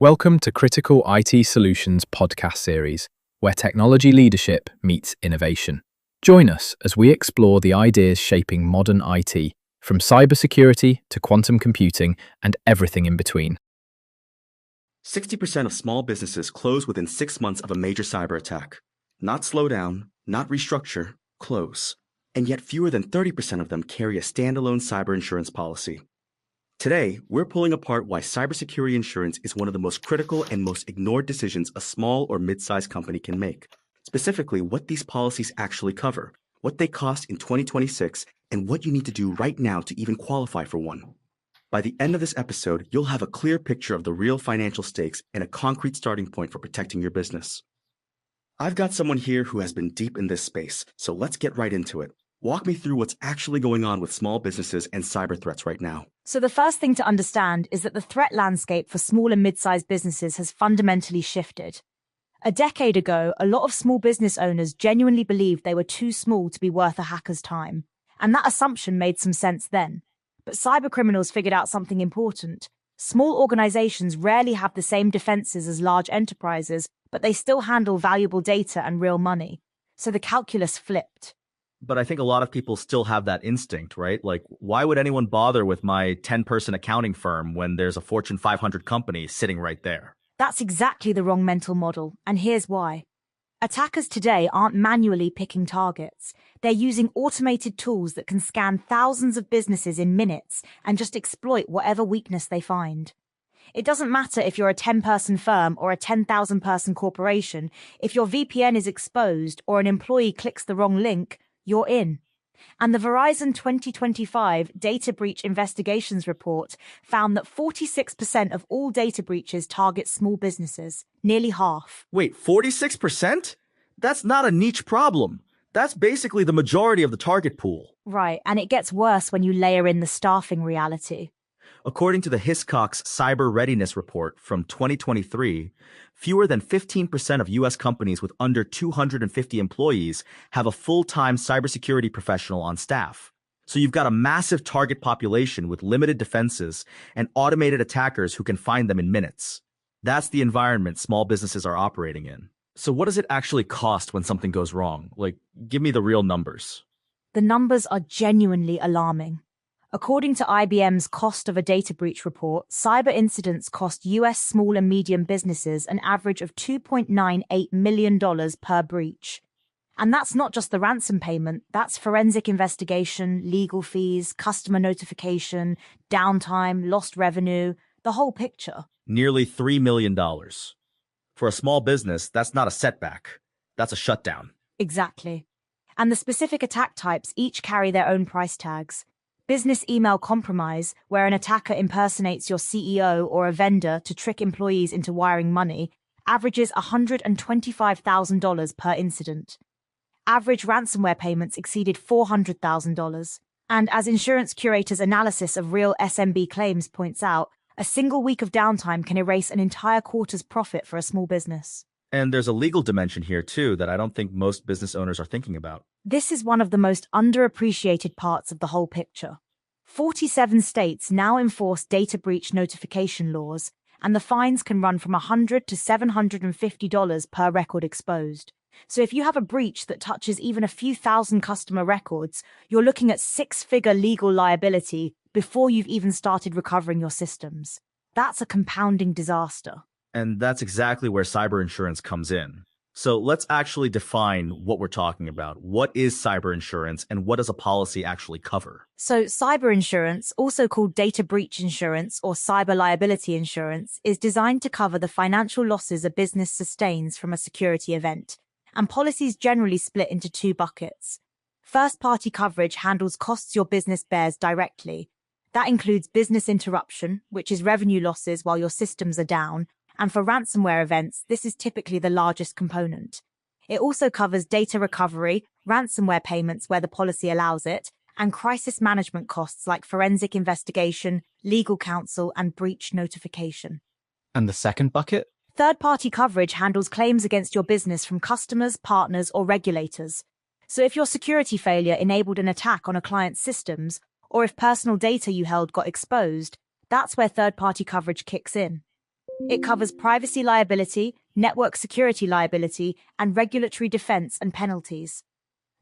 Welcome to Critical IT Solutions podcast series, where technology leadership meets innovation. Join us as we explore the ideas shaping modern IT, from cybersecurity to quantum computing and everything in between. 60% of small businesses close within 6 months of a major cyber attack. Not slow down, not restructure, close. And yet fewer than 30% of them carry a standalone cyber insurance policy. Today, we're pulling apart why cybersecurity insurance is one of the most critical and most ignored decisions a small or mid-sized company can make. Specifically, what these policies actually cover, what they cost in 2026, and what you need to do right now to even qualify for one. By the end of this episode, you'll have a clear picture of the real financial stakes and a concrete starting point for protecting your business. I've got someone here who has been deep in this space, so let's get right into it. Walk me through what's actually going on with small businesses and cyber threats right now. So the first thing to understand is that the threat landscape for small and mid-sized businesses has fundamentally shifted. A decade ago, a lot of small business owners genuinely believed they were too small to be worth a hacker's time. And that assumption made some sense then. But cybercriminals figured out something important. Small organizations rarely have the same defenses as large enterprises, but they still handle valuable data and real money. So the calculus flipped. But I think a lot of people still have that instinct, right? Like, why would anyone bother with my 10-person accounting firm when there's a Fortune 500 company sitting right there? That's exactly the wrong mental model, and here's why. Attackers today aren't manually picking targets. They're using automated tools that can scan thousands of businesses in minutes and just exploit whatever weakness they find. It doesn't matter if you're a 10-person firm or a 10,000-person corporation. If your VPN is exposed or an employee clicks the wrong link, you're in. And the Verizon 2025 Data Breach Investigations Report found that 46% of all data breaches target small businesses, nearly half. Wait, 46%? That's not a niche problem. That's basically the majority of the target pool. Right, and it gets worse when you layer in the staffing reality. According to the Hiscox Cyber Readiness Report from 2023, fewer than 15% of U.S. companies with under 250 employees have a full-time cybersecurity professional on staff. So you've got a massive target population with limited defenses and automated attackers who can find them in minutes. That's the environment small businesses are operating in. So what does it actually cost when something goes wrong? Like, give me the real numbers. The numbers are genuinely alarming. According to IBM's Cost of a Data Breach report, cyber incidents cost U.S. small and medium businesses an average of $2.98 million per breach. And that's not just the ransom payment, that's forensic investigation, legal fees, customer notification, downtime, lost revenue, the whole picture. Nearly $3 million. For a small business, that's not a setback. That's a shutdown. Exactly. And the specific attack types each carry their own price tags. Business email compromise, where an attacker impersonates your CEO or a vendor to trick employees into wiring money, averages $125,000 per incident. Average ransomware payments exceeded $400,000. And as Insurance Curator's analysis of real SMB claims points out, a single week of downtime can erase an entire quarter's profit for a small business. And there's a legal dimension here, too, that I don't think most business owners are thinking about. This is one of the most underappreciated parts of the whole picture. 47 states now enforce data breach notification laws, and the fines can run from $100 to $750 per record exposed. So if you have a breach that touches even a few thousand customer records, you're looking at six-figure legal liability before you've even started recovering your systems. That's a compounding disaster. And that's exactly where cyber insurance comes in. So let's actually define what we're talking about. What is cyber insurance and what does a policy actually cover? So cyber insurance, also called data breach insurance or cyber liability insurance, is designed to cover the financial losses a business sustains from a security event. And policies generally split into two buckets. First-party coverage handles costs your business bears directly. That includes business interruption, which is revenue losses while your systems are down. And for ransomware events, this is typically the largest component. It also covers data recovery, ransomware payments where the policy allows it, and crisis management costs like forensic investigation, legal counsel, and breach notification. And the second bucket? Third-party coverage handles claims against your business from customers, partners, or regulators. So if your security failure enabled an attack on a client's systems, or if personal data you held got exposed, that's where third-party coverage kicks in. It covers privacy liability, network security liability, and regulatory defense and penalties.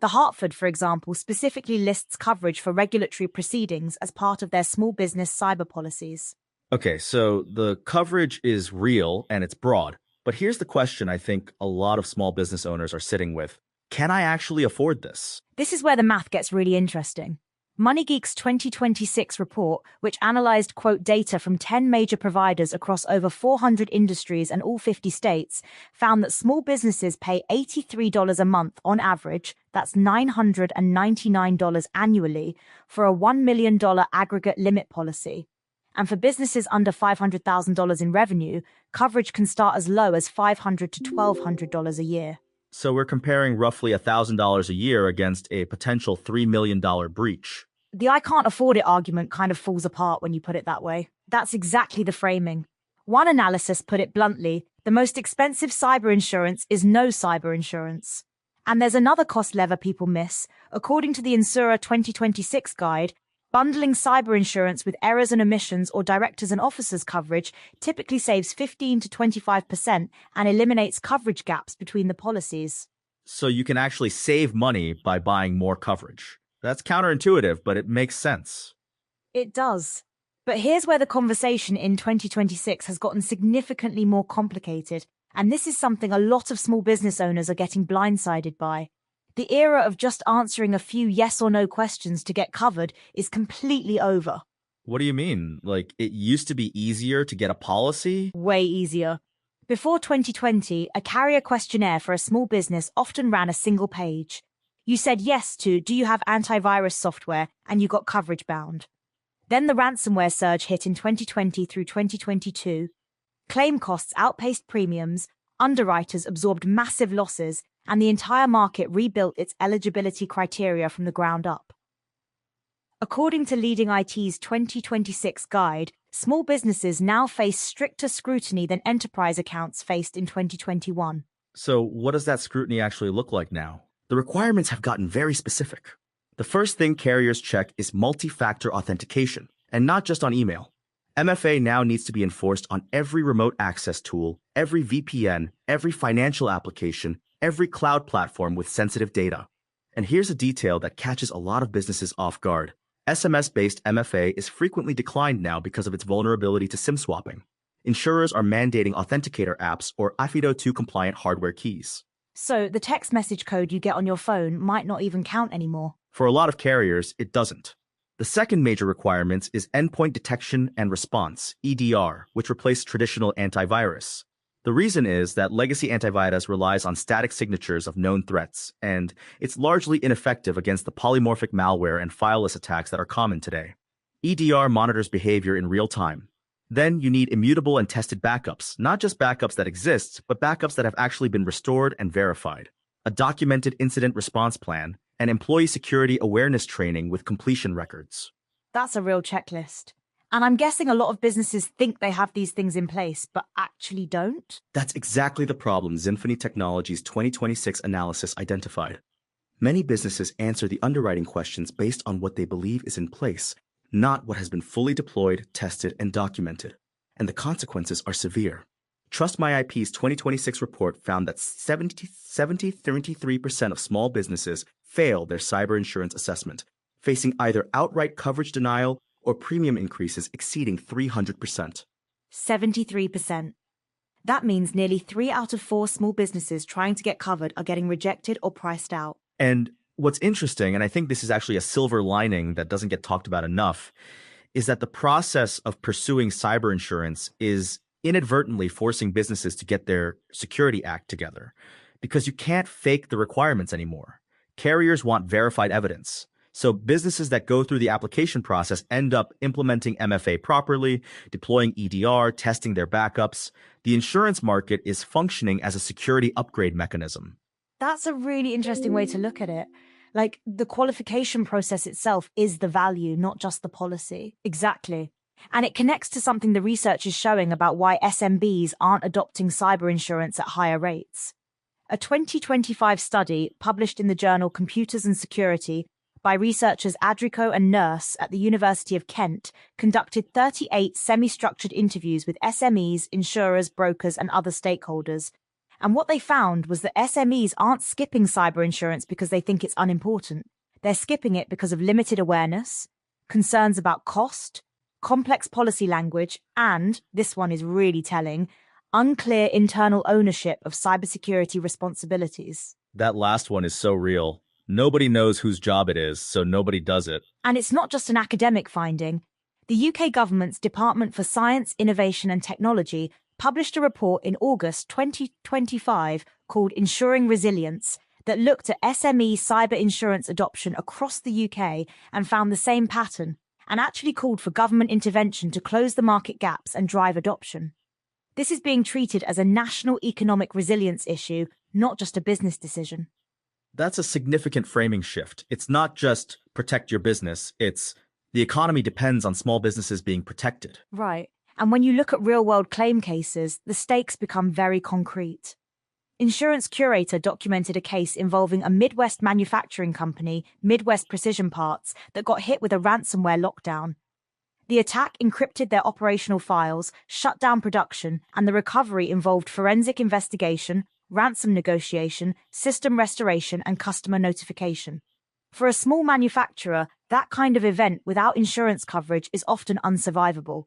The Hartford, for example, specifically lists coverage for regulatory proceedings as part of their small business cyber policies. Okay, so the coverage is real and it's broad. But here's the question I think a lot of small business owners are sitting with. Can I actually afford this? This is where the math gets really interesting. MoneyGeek's 2026 report, which analyzed quote data from 10 major providers across over 400 industries and all 50 states, found that small businesses pay $83 a month on average, that's $999 annually, for a $1 million aggregate limit policy. And for businesses under $500,000 in revenue, coverage can start as low as $500 to $1,200 a year. So we're comparing roughly $1,000 a year against a potential $3 million breach. The I can't afford it argument kind of falls apart when you put it that way. That's exactly the framing. One analysis put it bluntly, the most expensive cyber insurance is no cyber insurance. And there's another cost lever people miss. According to the Insurer 2026 guide, bundling cyber insurance with errors and omissions or directors and officers coverage typically saves 15 to 25% and eliminates coverage gaps between the policies. So you can actually save money by buying more coverage. That's counterintuitive, but it makes sense. It does. But here's where the conversation in 2026 has gotten significantly more complicated, and this is something a lot of small business owners are getting blindsided by. The era of just answering a few yes or no questions to get covered is completely over. What do you mean? Like, it used to be easier to get a policy? Way easier. Before 2020, a carrier questionnaire for a small business often ran a single page. You said yes to, do you have antivirus software, and you got coverage bound. Then the ransomware surge hit in 2020 through 2022. Claim costs outpaced premiums, underwriters absorbed massive losses, and the entire market rebuilt its eligibility criteria from the ground up. According to Leading IT's 2026 guide, small businesses now face stricter scrutiny than enterprise accounts faced in 2021. So what does that scrutiny actually look like now? The requirements have gotten very specific. The first thing carriers check is multi-factor authentication, and not just on email. MFA now needs to be enforced on every remote access tool, every VPN, every financial application, every cloud platform with sensitive data. And here's a detail that catches a lot of businesses off guard. SMS-based MFA is frequently declined now because of its vulnerability to SIM swapping. Insurers are mandating authenticator apps or IFIDO2 compliant hardware keys. So the text message code you get on your phone might not even count anymore. For a lot of carriers, it doesn't. The second major requirement is endpoint detection and response, EDR, which replaced traditional antivirus. The reason is that legacy antivirus relies on static signatures of known threats, and it's largely ineffective against the polymorphic malware and fileless attacks that are common today. EDR monitors behavior in real time. Then you need immutable and tested backups, not just backups that exist, but backups that have actually been restored and verified. A documented incident response plan, and employee security awareness training with completion records. That's a real checklist. And I'm guessing a lot of businesses think they have these things in place, but actually don't. That's exactly the problem Symphony Technologies' 2026 analysis identified. Many businesses answer the underwriting questions based on what they believe is in place, not what has been fully deployed, tested, and documented. And the consequences are severe. Trust My IP's 2026 report found that 73% of small businesses fail their cyber insurance assessment, facing either outright coverage denial or premium increases exceeding 300%. 73%. That means nearly 3 out of 4 small businesses trying to get covered are getting rejected or priced out. And what's interesting, and I think this is actually a silver lining that doesn't get talked about enough, is that the process of pursuing cyber insurance is inadvertently forcing businesses to get their Security Act together, because you can't fake the requirements anymore. Carriers want verified evidence. So businesses that go through the application process end up implementing MFA properly, deploying EDR, testing their backups. The insurance market is functioning as a security upgrade mechanism. That's a really interesting way to look at it. Like, the qualification process itself is the value, not just the policy. Exactly. And it connects to something the research is showing about why SMBs aren't adopting cyber insurance at higher rates. A 2025 study published in the journal Computers and Security by researchers Adrico and Nurse at the University of Kent, conducted 38 semi-structured interviews with SMEs, insurers, brokers, and other stakeholders. And what they found was that SMEs aren't skipping cyber insurance because they think it's unimportant. They're skipping it because of limited awareness, concerns about cost, complex policy language, and, this one is really telling, unclear internal ownership of cybersecurity responsibilities. That last one is so real. Nobody knows whose job it is, so nobody does it. And it's not just an academic finding. The UK government's Department for Science, Innovation and Technology published a report in August 2025 called Ensuring Resilience that looked at SME cyber insurance adoption across the UK and found the same pattern, and actually called for government intervention to close the market gaps and drive adoption. This is being treated as a national economic resilience issue, not just a business decision. That's a significant framing shift. It's not just protect your business, it's the economy depends on small businesses being protected. Right. And when you look at real-world claim cases, the stakes become very concrete. Insurance Curator documented a case involving a Midwest manufacturing company, Midwest Precision Parts, that got hit with a ransomware lockdown. The attack encrypted their operational files, shut down production, and the recovery involved forensic investigation, ransom negotiation, system restoration, and customer notification. For a small manufacturer, that kind of event without insurance coverage is often unsurvivable.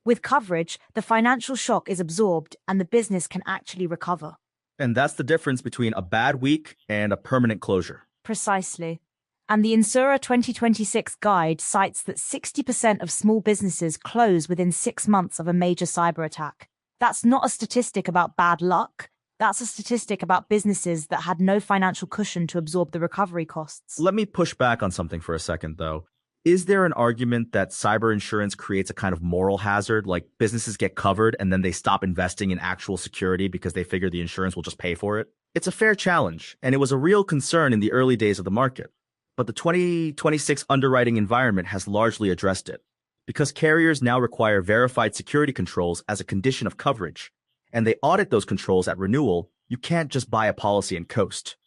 With coverage, the financial shock is absorbed and the business can actually recover. And that's the difference between a bad week and a permanent closure. Precisely. And the Insurer 2026 guide cites that 60% of small businesses close within 6 months of a major cyber attack. That's not a statistic about bad luck. That's a statistic about businesses that had no financial cushion to absorb the recovery costs. Let me push back on something for a second, though. Is there an argument that cyber insurance creates a kind of moral hazard, like businesses get covered and then they stop investing in actual security because they figure the insurance will just pay for it? It's a fair challenge, and it was a real concern in the early days of the market. But the 2026 underwriting environment has largely addressed it, because carriers now require verified security controls as a condition of coverage, and they audit those controls at renewal. You can't just buy a policy and coast.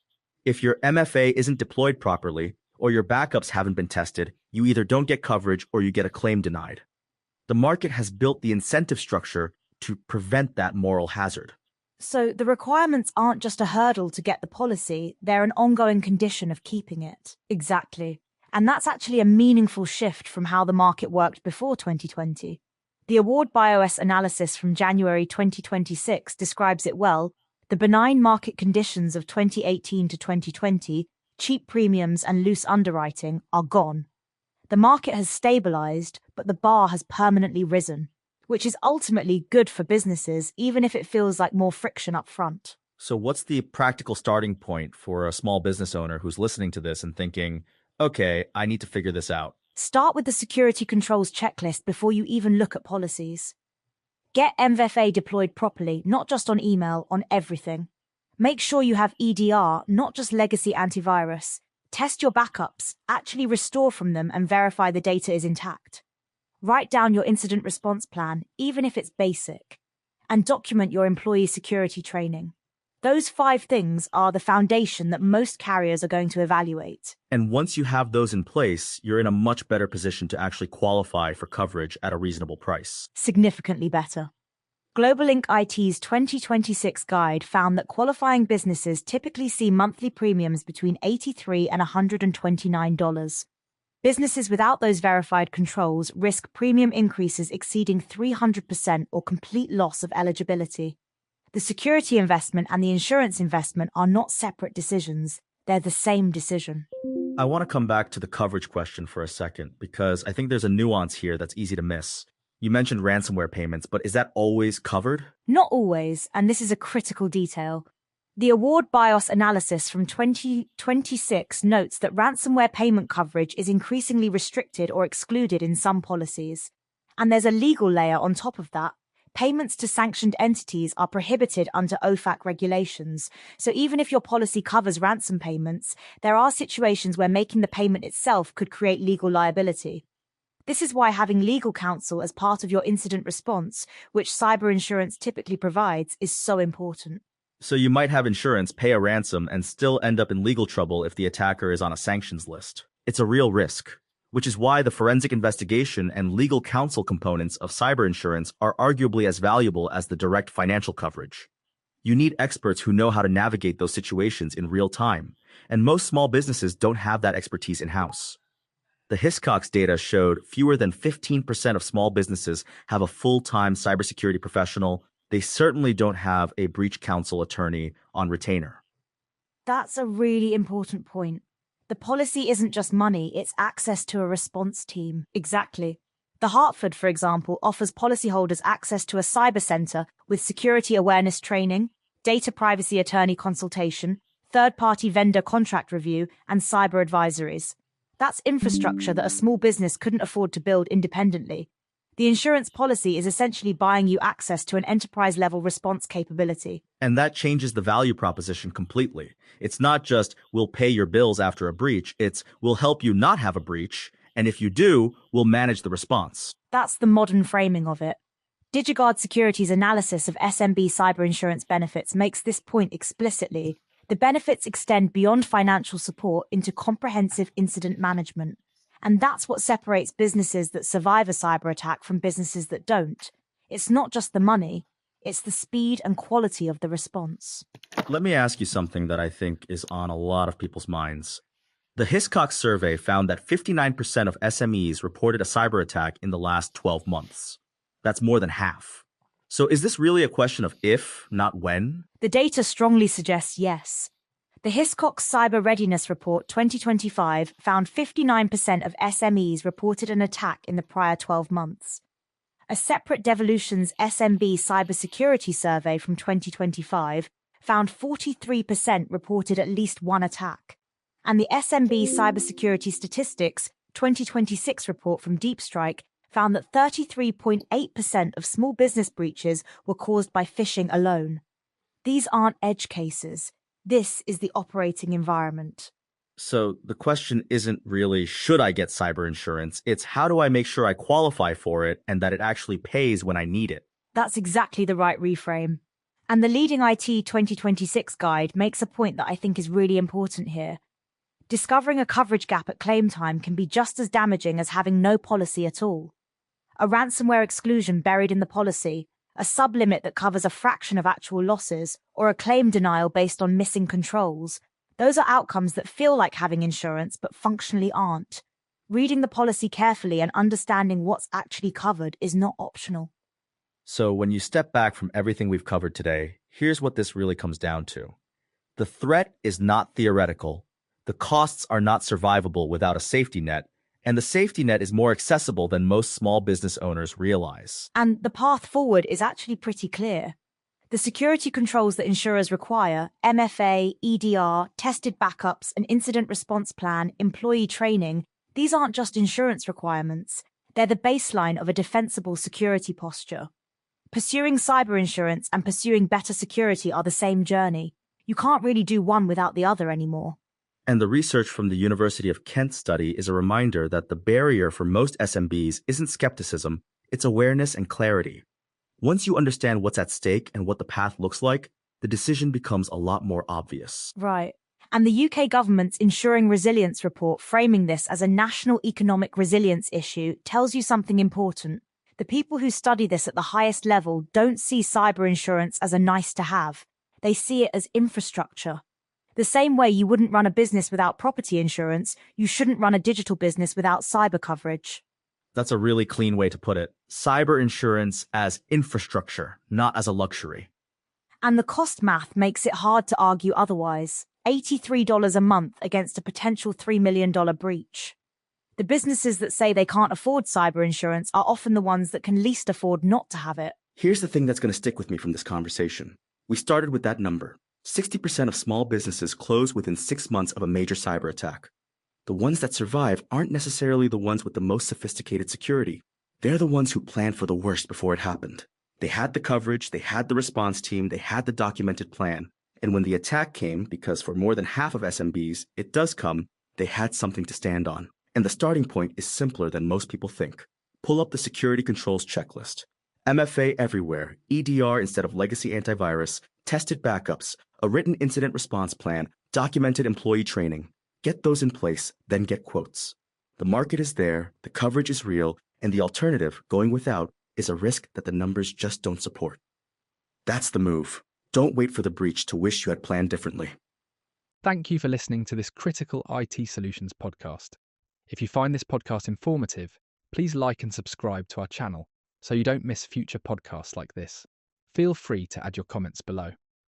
If your MFA isn't deployed properly, or your backups haven't been tested, you either don't get coverage or you get a claim denied. The market has built the incentive structure to prevent that moral hazard. So the requirements aren't just a hurdle to get the policy, they're an ongoing condition of keeping it. Exactly. And that's actually a meaningful shift from how the market worked before 2020. The Award BIOS analysis from January 2026 describes it well. The benign market conditions of 2018 to 2020, cheap premiums and loose underwriting, are gone. The market has stabilized, but the bar has permanently risen, which is ultimately good for businesses, even if it feels like more friction up front. So what's the practical starting point for a small business owner who's listening to this and thinking, okay, I need to figure this out? Start with the security controls checklist before you even look at policies. Get MFA deployed properly, not just on email, on everything. Make sure you have EDR, not just legacy antivirus. Test your backups, actually restore from them and verify the data is intact. Write down your incident response plan, even if it's basic, and document your employee security training. Those 5 things are the foundation that most carriers are going to evaluate. And once you have those in place, you're in a much better position to actually qualify for coverage at a reasonable price. Significantly better. Global Inc. IT's 2026 guide found that qualifying businesses typically see monthly premiums between $83 and $129. Businesses without those verified controls risk premium increases exceeding 300% or complete loss of eligibility. The security investment and the insurance investment are not separate decisions. They're the same decision. I want to come back to the coverage question for a second, because I think there's a nuance here that's easy to miss. You mentioned ransomware payments, but is that always covered? Not always, and this is a critical detail. The Award BIOS analysis from 2026 notes that ransomware payment coverage is increasingly restricted or excluded in some policies. And there's a legal layer on top of that. Payments to sanctioned entities are prohibited under OFAC regulations, so even if your policy covers ransom payments, there are situations where making the payment itself could create legal liability. This is why having legal counsel as part of your incident response, which cyber insurance typically provides, is so important. So you might have insurance, pay a ransom, and still end up in legal trouble if the attacker is on a sanctions list. It's a real risk, which is why the forensic investigation and legal counsel components of cyber insurance are arguably as valuable as the direct financial coverage. You need experts who know how to navigate those situations in real time, and most small businesses don't have that expertise in-house. The Hiscox data showed fewer than 15% of small businesses have a full-time cybersecurity professional. They certainly don't have a breach counsel attorney on retainer. That's a really important point. The policy isn't just money, it's access to a response team. Exactly. The Hartford, for example, offers policyholders access to a cyber center with security awareness training, data privacy attorney consultation, third-party vendor contract review, and cyber advisories. That's infrastructure that a small business couldn't afford to build independently. The insurance policy is essentially buying you access to an enterprise-level response capability. And that changes the value proposition completely. It's not just, we'll pay your bills after a breach, it's, we'll help you not have a breach, and if you do, we'll manage the response. That's the modern framing of it. DigiGuard Security's analysis of SMB cyber insurance benefits makes this point explicitly. The benefits extend beyond financial support into comprehensive incident management. And that's what separates businesses that survive a cyber attack from businesses that don't. It's not just the money, it's the speed and quality of the response. Let me ask you something that I think is on a lot of people's minds. The Hiscox survey found that 59% of SMEs reported a cyber attack in the last 12 months. That's more than half. So is this really a question of if, not when? The data strongly suggests yes. The Hiscox Cyber Readiness Report 2025 found 59% of SMEs reported an attack in the prior 12 months. A separate Devolution's SMB Cybersecurity survey from 2025 found 43% reported at least one attack. And the SMB Cybersecurity Statistics 2026 report from DeepStrike found that 33.8% of small business breaches were caused by phishing alone. These aren't edge cases. This is the operating environment. So the question isn't really, should I get cyber insurance? It's how do I make sure I qualify for it and that it actually pays when I need it? That's exactly the right reframe. And the Leading IT 2026 guide makes a point that I think is really important here. Discovering a coverage gap at claim time can be just as damaging as having no policy at all. A ransomware exclusion buried in the policy, a sublimit that covers a fraction of actual losses, or a claim denial based on missing controls. Those are outcomes that feel like having insurance but functionally aren't. Reading the policy carefully and understanding what's actually covered is not optional. So when you step back from everything we've covered today, here's what this really comes down to. The threat is not theoretical, the costs are not survivable without a safety net, and the safety net is more accessible than most small business owners realize. And the path forward is actually pretty clear. The security controls that insurers require, MFA, EDR, tested backups, an incident response plan, employee training, these aren't just insurance requirements. They're the baseline of a defensible security posture. Pursuing cyber insurance and pursuing better security are the same journey. You can't really do one without the other anymore. And the research from the University of Kent study is a reminder that the barrier for most SMBs isn't skepticism, it's awareness and clarity. Once you understand what's at stake and what the path looks like, the decision becomes a lot more obvious. Right. And the UK government's Ensuring Resilience report framing this as a national economic resilience issue tells you something important. The people who study this at the highest level don't see cyber insurance as a nice to have. They see it as infrastructure. The same way you wouldn't run a business without property insurance, you shouldn't run a digital business without cyber coverage. That's a really clean way to put it. Cyber insurance as infrastructure, not as a luxury. And the cost math makes it hard to argue otherwise. $83 a month against a potential $3 million breach. The businesses that say they can't afford cyber insurance are often the ones that can least afford not to have it. Here's the thing that's going to stick with me from this conversation. We started with that number. 60% of small businesses close within 6 months of a major cyber attack. The ones that survive aren't necessarily the ones with the most sophisticated security. They're the ones who planned for the worst before it happened. They had the coverage, they had the response team, they had the documented plan. And when the attack came, because for more than half of SMBs, it does come, they had something to stand on. And the starting point is simpler than most people think. Pull up the security controls checklist. MFA everywhere, EDR instead of legacy antivirus, tested backups, a written incident response plan, documented employee training. Get those in place, then get quotes. The market is there, the coverage is real, and the alternative, going without, is a risk that the numbers just don't support. That's the move. Don't wait for the breach to wish you had planned differently. Thank you for listening to this critical IT solutions podcast. If you find this podcast informative, please like and subscribe to our channel so you don't miss future podcasts like this. Feel free to add your comments below.